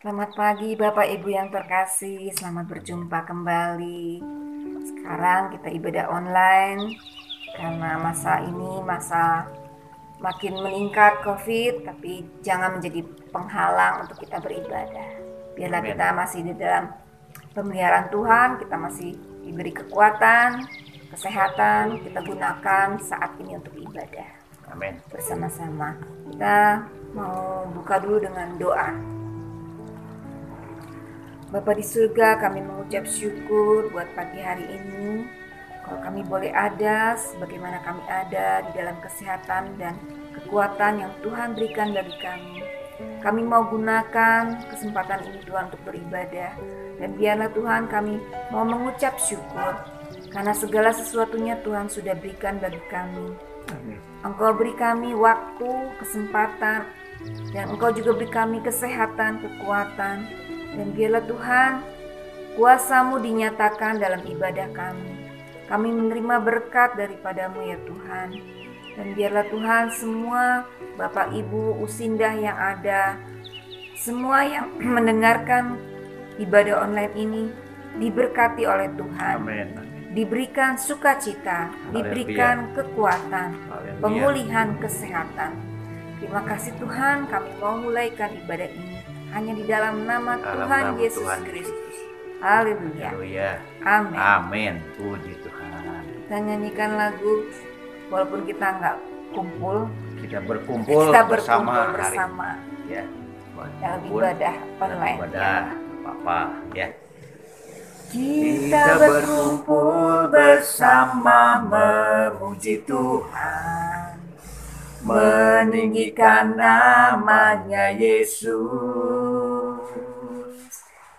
Selamat pagi Bapak Ibu yang terkasih, selamat berjumpa kembali. Sekarang kita ibadah online karena masa ini masa makin meningkat COVID, tapi jangan menjadi penghalang untuk kita beribadah. Biarlah Amin. kita masih di dalam pemeliharaan Tuhan, kita masih diberi kekuatan, kesehatan, kita gunakan saat ini untuk ibadah. Amin. Bersama-sama kita mau buka dulu dengan doa. Bapa di surga, kami mengucap syukur buat pagi hari ini. Kalau kami boleh ada, sebagaimana kami ada di dalam kesehatan dan kekuatan yang Tuhan berikan bagi kami. Kami mau gunakan kesempatan ini Tuhan untuk beribadah. Dan biarlah Tuhan kami mau mengucap syukur. Karena segala sesuatunya Tuhan sudah berikan bagi kami. Engkau beri kami waktu, kesempatan, dan Engkau juga beri kami kesehatan, kekuatan. Dan biarlah Tuhan, kuasa-Mu dinyatakan dalam ibadah kami. Kami menerima berkat daripada-Mu ya Tuhan. Dan biarlah Tuhan semua Bapak Ibu Usindah yang ada, semua yang mendengarkan ibadah online ini diberkati oleh Tuhan. Amin. Diberikan sukacita, diberikan kekuatan, pemulihan kesehatan. Terima kasih Tuhan, kami mau mulaikan ibadah ini hanya di dalam nama Tuhan Yesus Kristus. Haleluya. Amin. Amin. Puji Tuhan. Kita nyanyikan lagu walaupun kita nggak kumpul. Kita berkumpul bersama. Ya. Dalam ibadah online. Ibadah apa ya. Kita berkumpul bersama memuji Tuhan, meninggikan namanya Yesus.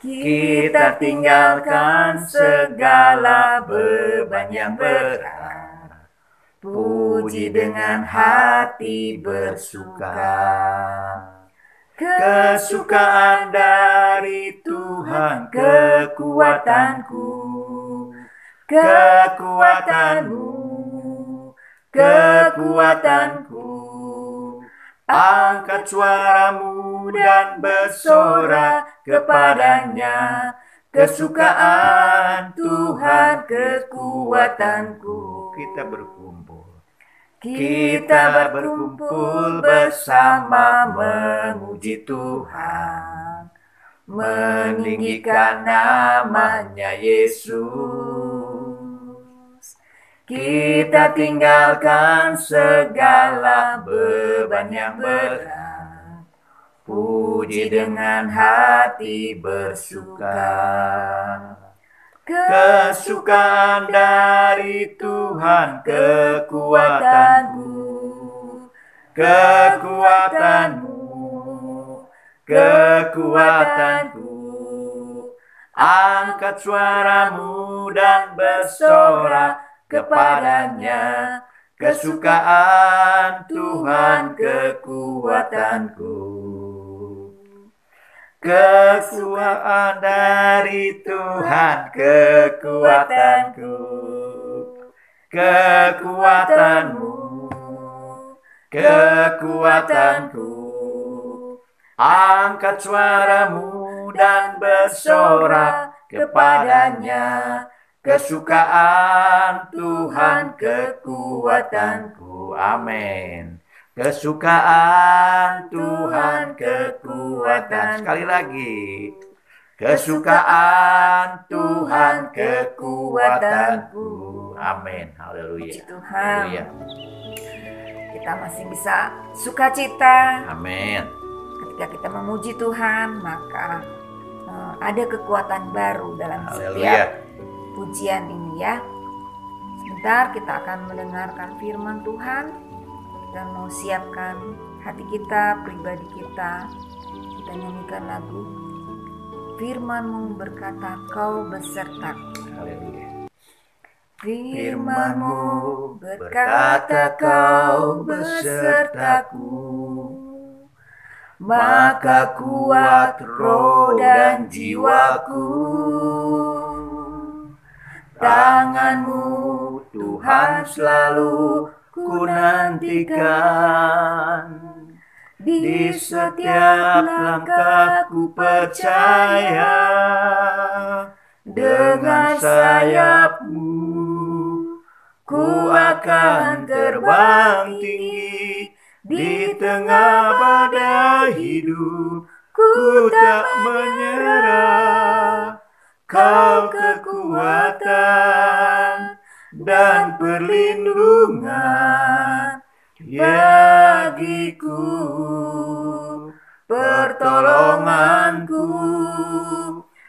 Kita tinggalkan segala beban yang berat, puji dengan hati bersuka. Kesukaan dari Tuhan kekuatanku, kekuatanmu, kekuatanku. Angkat suaramu dan bersorak kepadanya. Kesukaan Tuhan kekuatanku. Kita berkumpul bersama memuji Tuhan, meninggikan namanya Yesus. Kita tinggalkan segala beban yang berat, puji dengan hati bersuka. Kesukaan dari Tuhan kekuatanmu, kekuatanmu, kekuatanku. Angkat suaramu dan bersorak kepadanya. Kesukaan Tuhan kekuatanku. Kesukaan dari Tuhan kekuatanku, kekuatanmu, kekuatanku. Angkat suaramu dan bersorak kepadanya. Kesukaan Tuhan kekuatanku. Amin. Kesukaan Tuhan kekuatan. Sekali lagi. Kesukaan Tuhan kekuatanku. Amin. Haleluya. Haleluya. Kita masih bisa sukacita. Amin. Ketika kita memuji Tuhan, maka ada kekuatan baru dalam setiap pujian ini ya. Sebentar kita akan mendengarkan firman Tuhan. Dan mau siapkan hati kita, pribadi kita. Kita nyanyikan lagu Firman-Mu berkata kau besertaku. Firman-Mu berkata kau besertaku, maka kuat roh dan jiwaku. Tangan-Mu Tuhan selalu ku nantikan, Di setiap langkahku percaya, dengan sayap-Mu ku akan terbang tinggi. Di tengah badai hidup ku tak menyerah. Kau kekuatan dan perlindungan bagiku, pertolonganku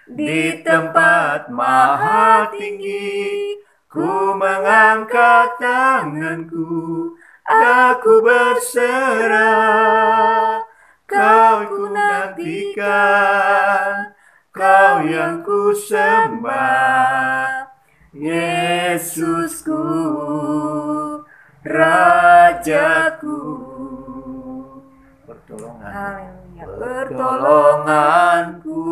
di tempat maha tinggi. Ku mengangkat tanganku, aku berserah. Kau ku nantikan, Kau yang ku sembah, Yesusku, Rajaku. Pertolonganku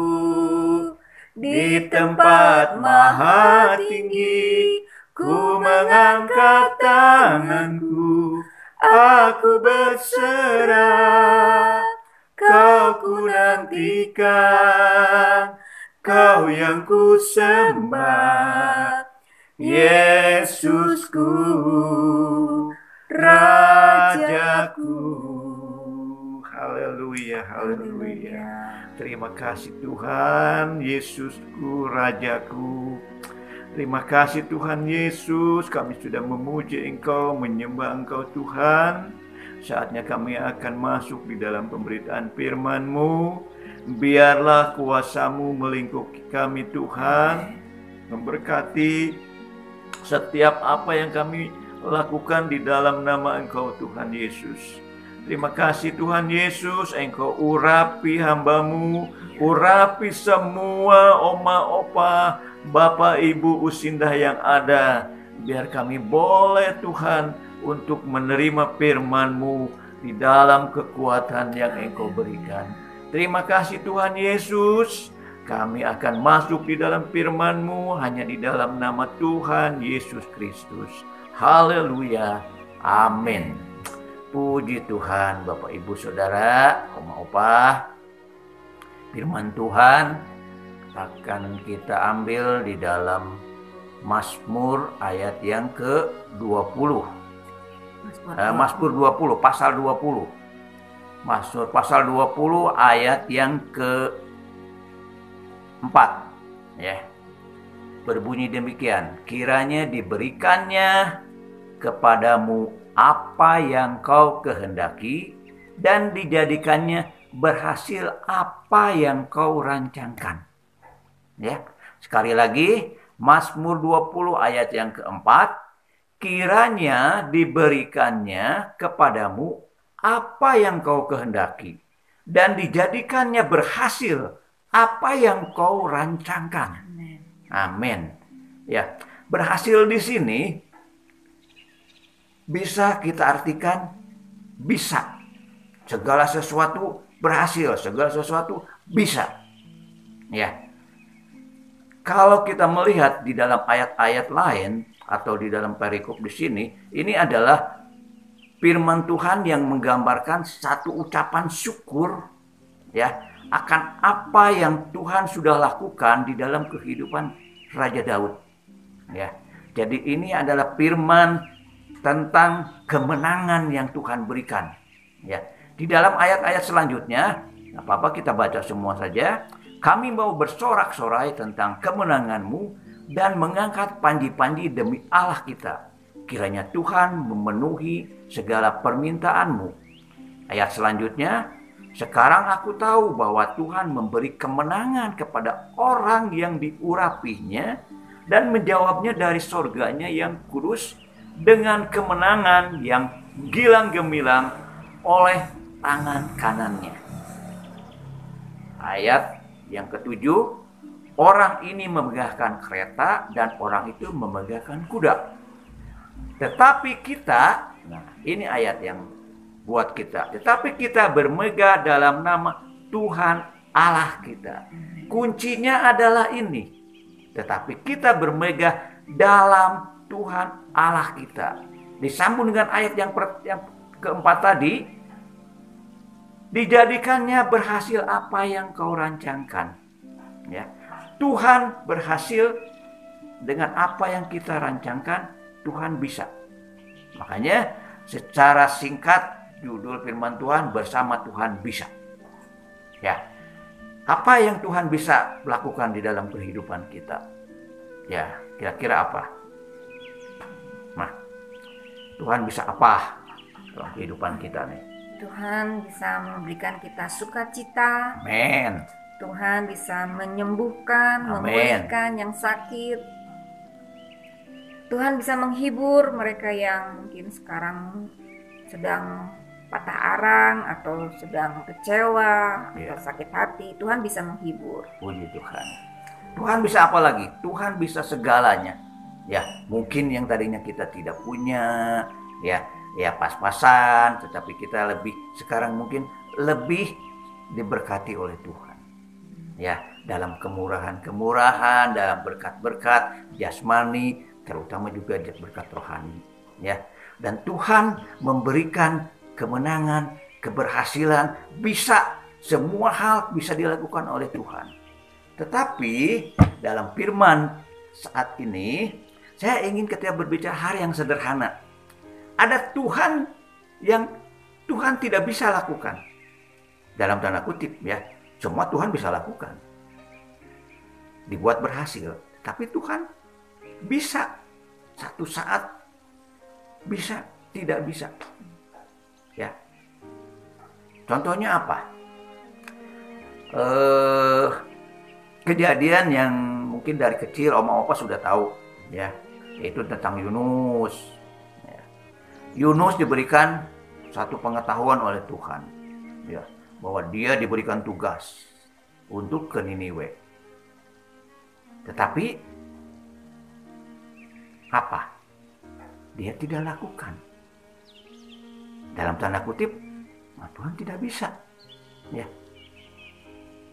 di tempat maha tinggi. Ku mengangkat tanganku, aku berserah. Kau ku nantikan, Kau yang ku sembah, Yesusku, Rajaku. Haleluya, haleluya. Terima kasih Tuhan, Yesusku, Rajaku. Terima kasih Tuhan Yesus, kami sudah memuji Engkau, menyembah Engkau Tuhan. Saatnya kami akan masuk di dalam pemberitaan firman-Mu. Biarlah kuasa-Mu melingkupi kami Tuhan, memberkati setiap apa yang kami lakukan di dalam nama Engkau Tuhan Yesus. Terima kasih Tuhan Yesus, Engkau urapi hamba-Mu, urapi semua oma opa, bapak ibu usindah yang ada. Biar kami boleh Tuhan untuk menerima firman-Mu di dalam kekuatan yang Engkau berikan. Terima kasih Tuhan Yesus. Kami akan masuk di dalam firman-Mu hanya di dalam nama Tuhan Yesus Kristus. Haleluya. Amin. Puji Tuhan Bapak Ibu Saudara, oma opa. Firman Tuhan akan kita ambil di dalam Mazmur ayat yang ke-20. Mazmur 20, pasal 20. Mazmur pasal 20 ayat yang ke-4. Ya. Berbunyi demikian, kiranya diberikannya kepadamu apa yang kau kehendaki dan dijadikannya berhasil apa yang kau rancangkan. Ya. Sekali lagi, Mazmur 20 ayat yang keempat, kiranya diberikannya kepadamu apa yang kau kehendaki dan dijadikannya berhasil apa yang kau rancangkan. Amin. Ya, berhasil di sini bisa kita artikan bisa. Segala sesuatu berhasil, segala sesuatu bisa. Ya. Kalau kita melihat di dalam ayat-ayat lain atau di dalam perikop di sini, ini adalah firman Tuhan yang menggambarkan satu ucapan syukur ya akan apa yang Tuhan sudah lakukan di dalam kehidupan Raja Daud. Ya. Jadi ini adalah firman tentang kemenangan yang Tuhan berikan. Ya. Di dalam ayat-ayat selanjutnya, apa-apa kita baca semua saja. Kami mau bersorak-sorai tentang kemenangan-Mu dan mengangkat panji-panji demi Allah kita. Kiranya Tuhan memenuhi segala permintaan-Mu. Ayat selanjutnya, sekarang aku tahu bahwa Tuhan memberi kemenangan kepada orang yang diurapinya dan menjawabnya dari sorganya yang kudus dengan kemenangan yang gilang gemilang oleh tangan kanannya. Ayat yang ketujuh, orang ini memegahkan kereta dan orang itu memegahkan kuda. Tetapi kita, nah ini ayat yang buat kita. Tetapi kita bermegah dalam nama Tuhan Allah kita. Kuncinya adalah ini. Tetapi kita bermegah dalam Tuhan Allah kita. Disambung dengan ayat yang keempat tadi. dijadikannya berhasil apa yang kau rancangkan. Ya, Tuhan berhasil dengan apa yang kita rancangkan. Tuhan bisa. Makanya secara singkat judul firman Tuhan, bersama Tuhan bisa. Ya, apa yang Tuhan bisa lakukan di dalam kehidupan kita? Ya, kira-kira apa? Nah, Tuhan bisa apa dalam kehidupan kita nih? Tuhan bisa memberikan kita sukacita. Amin. Tuhan bisa menyembuhkan, memulihkan yang sakit. Tuhan bisa menghibur mereka yang mungkin sekarang sedang patah arang atau sedang kecewa atau sakit hati. Tuhan bisa menghibur. Puji Tuhan. Tuhan bisa apa lagi? Tuhan bisa segalanya. Ya, mungkin yang tadinya kita tidak punya, ya pas-pasan, tetapi kita sekarang mungkin lebih diberkati oleh Tuhan. Ya, dalam kemurahan, dalam berkat-berkat jasmani, terutama juga berkat rohani. Ya, dan Tuhan memberikan kemenangan, keberhasilan, bisa semua hal bisa dilakukan oleh Tuhan. Tetapi dalam firman saat ini saya ingin ketika berbicara hal yang sederhana. Ada Tuhan yang Tuhan tidak bisa lakukan. Dalam tanda kutip ya, semua Tuhan bisa lakukan. Dibuat berhasil, tapi Tuhan bisa satu saat bisa tidak bisa. Ya. Contohnya apa? Kejadian yang mungkin dari kecil oma opa sudah tahu ya, yaitu tentang Yunus. Ya. Yunus diberikan satu pengetahuan oleh Tuhan ya, bahwa dia diberikan tugas untuk ke Niniwe. Tetapi apa? Dia tidak lakukan. Dalam tanda kutip, Tuhan tidak bisa. Ya.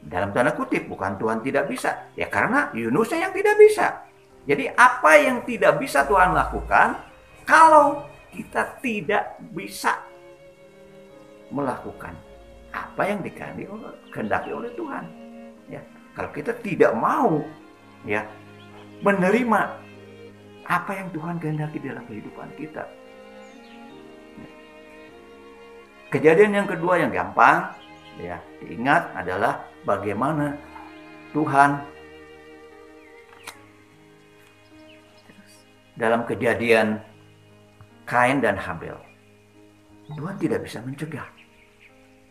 Dalam tanda kutip, bukan Tuhan tidak bisa. Ya karena Yunusnya yang tidak bisa. Jadi apa yang tidak bisa Tuhan lakukan, kalau kita tidak bisa melakukan apa yang dikehendaki oleh Tuhan. Ya. Kalau kita tidak mau ya menerima apa yang Tuhan kehendaki dalam kehidupan kita. Kejadian yang kedua yang gampang ya diingat adalah bagaimana Tuhan dalam kejadian Kain dan Habel. Tuhan tidak bisa mencegah.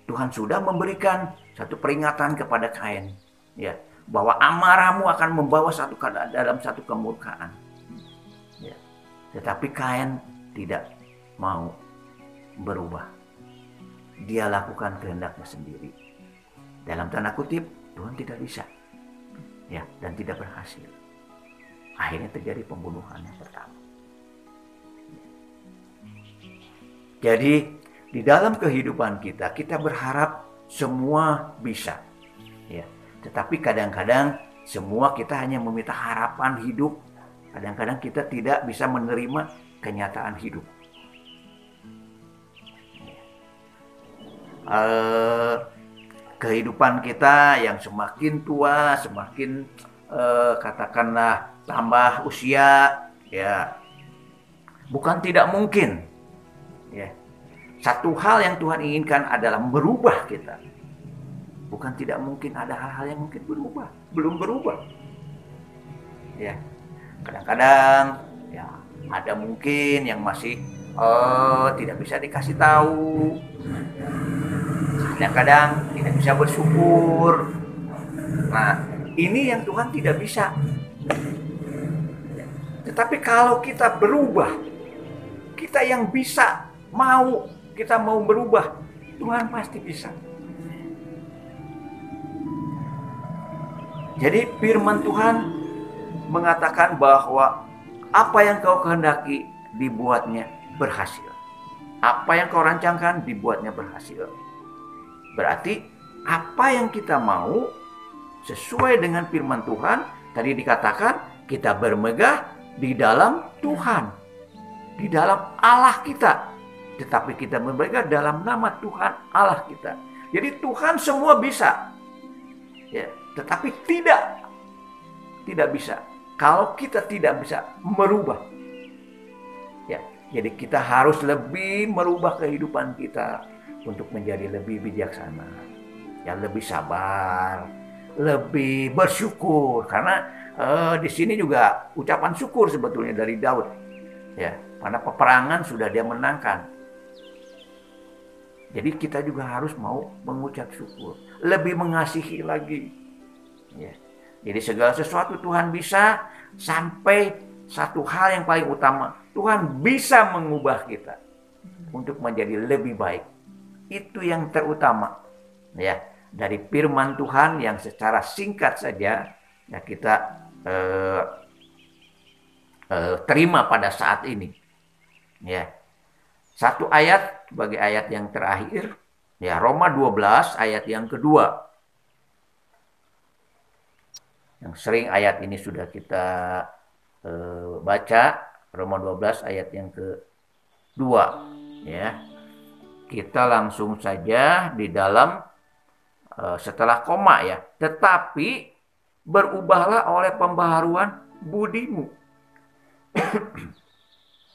Tuhan sudah memberikan satu peringatan kepada Kain ya, bahwa amarahmu akan membawa dalam satu kemurkaan. Ya. Tetapi Kain tidak mau berubah. Dia lakukan kehendaknya sendiri. Dalam tanda kutip, Tuhan tidak bisa. Ya, dan tidak berhasil. Akhirnya terjadi pembunuhan yang pertama. Jadi, di dalam kehidupan kita berharap semua bisa. Ya. Tetapi kadang-kadang semua kita hanya meminta harapan hidup. Kadang-kadang kita tidak bisa menerima kenyataan hidup. Kehidupan kita yang semakin tua, semakin katakanlah tambah usia, ya bukan tidak mungkin. Ya, satu hal yang Tuhan inginkan adalah merubah kita. Bukan tidak mungkin ada hal-hal yang mungkin belum berubah. Ya, kadang-kadang ya ada mungkin yang masih tidak bisa dikasih tahu. Kadang-kadang tidak bisa bersyukur. Nah, ini yang Tuhan tidak bisa. Tetapi kalau kita berubah, kita yang bisa kita mau berubah, Tuhan pasti bisa. Jadi firman Tuhan mengatakan bahwa apa yang kau kehendaki dibuatnya berhasil. Apa yang kau rancangkan dibuatnya berhasil. Berarti apa yang kita mau sesuai dengan firman Tuhan, tadi dikatakan kita bermegah di dalam Tuhan, di dalam Allah kita. Tetapi kita bermegah dalam nama Tuhan Allah kita. Jadi Tuhan semua bisa. Ya, tetapi tidak bisa kalau kita tidak bisa merubah. Ya, jadi kita harus lebih merubah kehidupan kita untuk menjadi lebih bijaksana, yang lebih sabar, lebih bersyukur. Karena di sini juga ucapan syukur sebetulnya dari Daud. Ya, karena peperangan sudah dia menangkan. Jadi kita juga harus mau mengucap syukur, lebih mengasihi lagi. Ya. Jadi segala sesuatu Tuhan bisa, sampai satu hal yang paling utama, Tuhan bisa mengubah kita untuk menjadi lebih baik. Itu yang terutama. Ya, dari firman Tuhan yang secara singkat saja ya kita terima pada saat ini. Ya. Satu ayat sebagai ayat yang terakhir, ya Roma 12 ayat yang kedua. Yang sering ayat ini sudah kita baca, Roma 12 ayat yang kedua. Ya, kita langsung saja di dalam setelah koma ya. Tetapi berubahlah oleh pembaharuan budimu.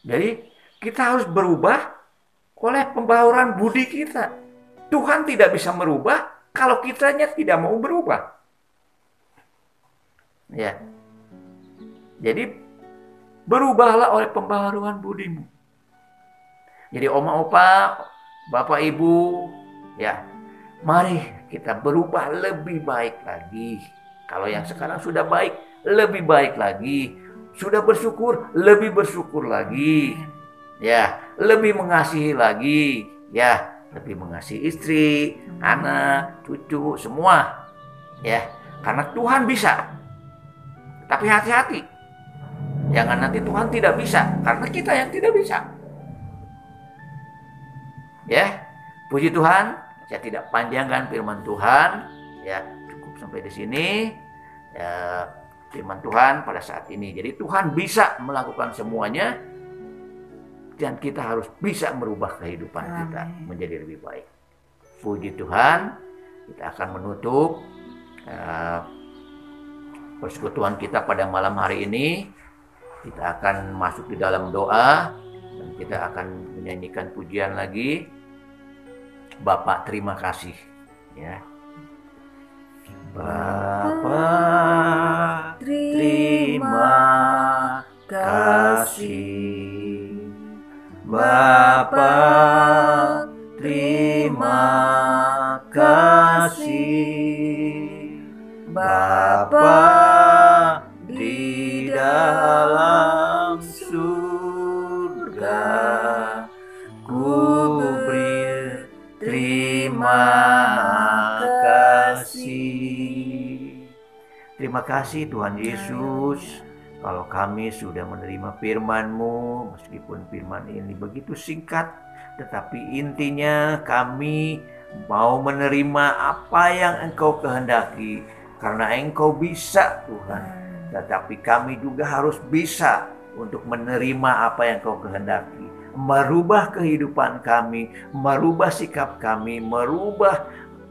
Jadi kita harus berubah oleh pembaharuan budi kita. Tuhan tidak bisa merubah kalau kitanya tidak mau berubah. Ya. Jadi berubahlah oleh pembaharuan budimu. Jadi oma opa, bapak ibu, ya, mari kita berubah lebih baik lagi. Kalau yang sekarang sudah baik, lebih baik lagi. Sudah bersyukur, lebih bersyukur lagi. Ya, lebih mengasihi lagi, ya, lebih mengasihi istri, anak, cucu, semua. Ya, karena Tuhan bisa. Tapi hati-hati. Jangan nanti Tuhan tidak bisa, karena kita yang tidak bisa. Ya, puji Tuhan, saya tidak panjangkan firman Tuhan, ya, cukup sampai di sini. Ya, firman Tuhan pada saat ini. Jadi Tuhan bisa melakukan semuanya. Dan kita harus bisa merubah kehidupan kita menjadi lebih baik. Puji Tuhan, kita akan menutup persekutuan kita pada malam hari ini. Kita akan masuk di dalam doa dan kita akan menyanyikan pujian lagi. Bapak terima kasih. Ya. Bapak terima kasih. Bapa terima kasih. Bapa di dalam surga, ku beri terima kasih. Terima kasih Tuhan Yesus. Kalau kami sudah menerima firman-Mu, meskipun firman ini begitu singkat, tetapi intinya kami mau menerima apa yang Engkau kehendaki. Karena Engkau bisa Tuhan, tetapi kami juga harus bisa untuk menerima apa yang Engkau kehendaki. Merubah kehidupan kami, merubah sikap kami, merubah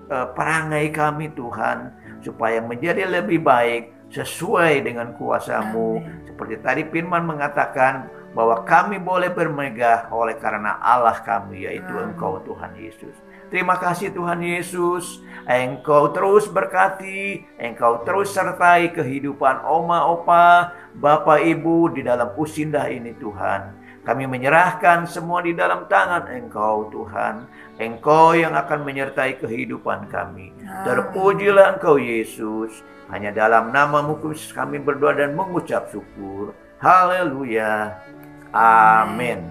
perangai kami Tuhan, supaya menjadi lebih baik, sesuai dengan kuasa-Mu. Seperti tadi firman mengatakan bahwa kami boleh bermegah oleh karena Allah kami, yaitu Engkau Tuhan Yesus. Terima kasih Tuhan Yesus. Engkau terus berkati, Engkau terus sertai kehidupan oma opa, bapak ibu di dalam usindah ini Tuhan. Kami menyerahkan semua di dalam tangan Engkau Tuhan. Engkau yang akan menyertai kehidupan kami. Terpujilah Engkau Yesus. Hanya dalam nama-Mu kami berdoa dan mengucap syukur. Haleluya. Amin.